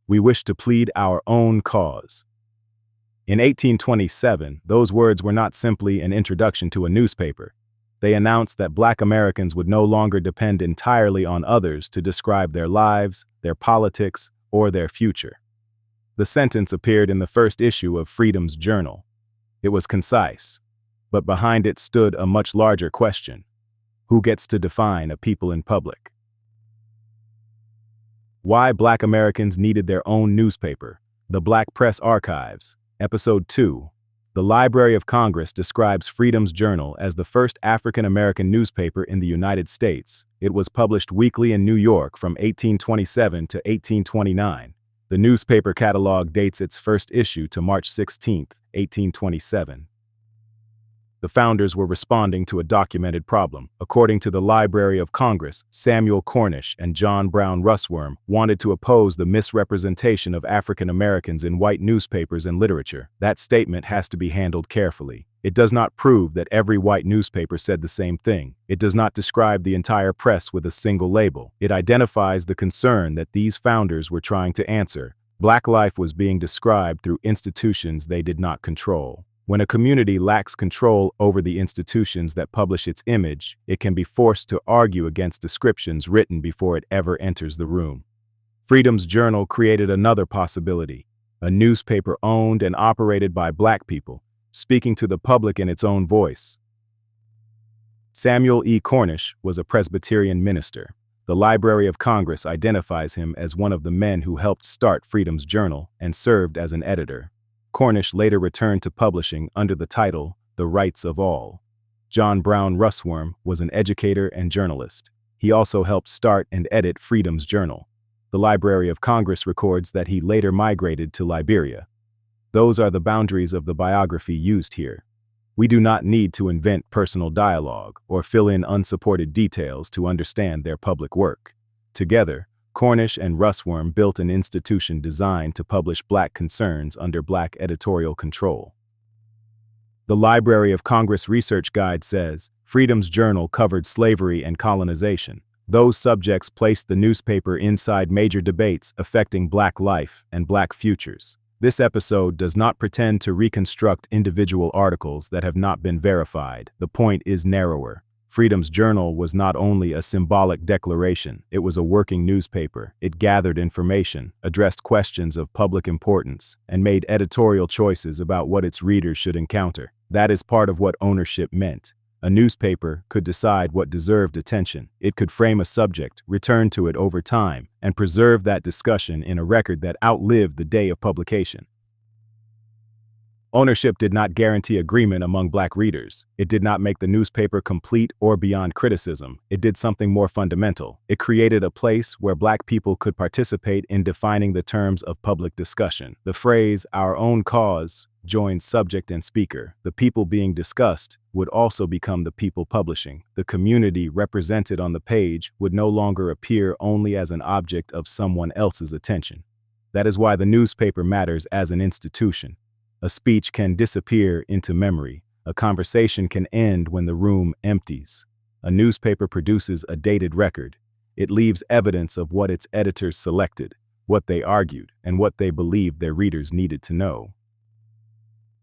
We wish to plead our own cause. In 1827, those words were not simply an introduction to a newspaper. They announced that Black Americans would no longer depend entirely on others to describe their lives, their politics, or their future. The sentence appeared in the first issue of Freedom's Journal. It was concise, but behind it stood a much larger question. Who gets to define a people in public? Why Black Americans needed their own newspaper. The Black Press Archives. Episode 2. The Library of Congress describes Freedom's Journal as the first African-American newspaper in the United States. It was published weekly in New York from 1827 to 1829. The newspaper catalog dates its first issue to March 16, 1827. The founders were responding to a documented problem. According to the Library of Congress, Samuel Cornish and John Brown Russwurm wanted to oppose the misrepresentation of African Americans in white newspapers and literature. That statement has to be handled carefully. It does not prove that every white newspaper said the same thing. It does not describe the entire press with a single label. It identifies the concern that these founders were trying to answer. Black life was being described through institutions they did not control. When a community lacks control over the institutions that publish its image, it can be forced to argue against descriptions written before it ever enters the room. Freedom's Journal created another possibility, a newspaper owned and operated by Black people, speaking to the public in its own voice. Samuel E. Cornish was a Presbyterian minister. The Library of Congress identifies him as one of the men who helped start Freedom's Journal and served as an editor. Cornish later returned to publishing under the title, The Rights of All. John Brown Russwurm was an educator and journalist. He also helped start and edit Freedom's Journal. The Library of Congress records that he later migrated to Liberia. Those are the boundaries of the biography used here. We do not need to invent personal dialogue or fill in unsupported details to understand their public work. Together, Cornish and Russwurm built an institution designed to publish Black concerns under Black editorial control. The Library of Congress Research Guide says, Freedom's Journal covered slavery and colonization. Those subjects placed the newspaper inside major debates affecting Black life and Black futures. This episode does not pretend to reconstruct individual articles that have not been verified. The point is narrower. Freedom's Journal was not only a symbolic declaration, it was a working newspaper. It gathered information, addressed questions of public importance, and made editorial choices about what its readers should encounter. That is part of what ownership meant. A newspaper could decide what deserved attention. It could frame a subject, return to it over time, and preserve that discussion in a record that outlived the day of publication. Ownership did not guarantee agreement among Black readers. It did not make the newspaper complete or beyond criticism. It did something more fundamental. It created a place where Black people could participate in defining the terms of public discussion. The phrase, "our own cause," joins subject and speaker. The people being discussed would also become the people publishing. The community represented on the page would no longer appear only as an object of someone else's attention. That is why the newspaper matters as an institution. A speech can disappear into memory. A conversation can end when the room empties. A newspaper produces a dated record. It leaves evidence of what its editors selected, what they argued, and what they believed their readers needed to know.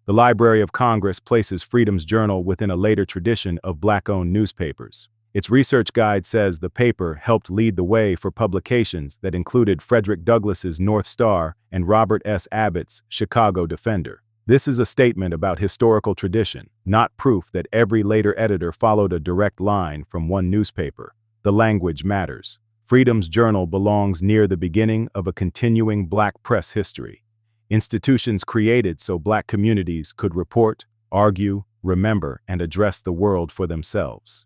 The Library of Congress places Freedom's Journal within a later tradition of Black-owned newspapers. Its research guide says the paper helped lead the way for publications that included Frederick Douglass's North Star and Robert S. Abbott's Chicago Defender. This is a statement about historical tradition, not proof that every later editor followed a direct line from one newspaper. The language matters. Freedom's Journal belongs near the beginning of a continuing Black press history. Institutions created so Black communities could report, argue, remember, and address the world for themselves.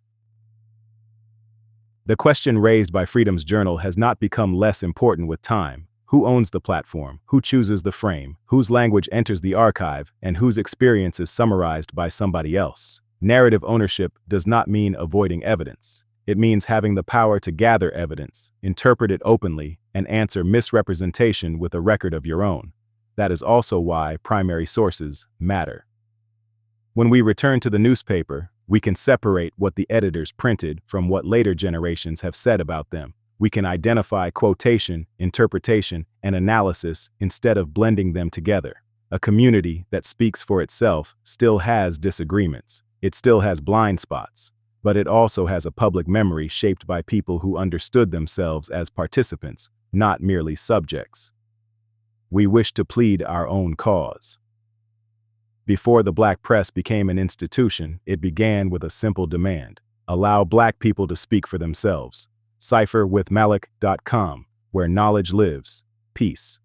The question raised by Freedom's Journal has not become less important with time. Who owns the platform? Who chooses the frame? Whose language enters the archive? And whose experience is summarized by somebody else? Narrative ownership does not mean avoiding evidence. It means having the power to gather evidence, interpret it openly, and answer misrepresentation with a record of your own. That is also why primary sources matter. When we return to the newspaper, we can separate what the editors printed from what later generations have said about them. We can identify quotation, interpretation, and analysis instead of blending them together. A community that speaks for itself still has disagreements. It still has blind spots, but it also has a public memory shaped by people who understood themselves as participants, not merely subjects. We wish to plead our own cause. Before the Black press became an institution, it began with a simple demand: allow Black people to speak for themselves. Cipherwithmalik.com, where knowledge lives. Peace.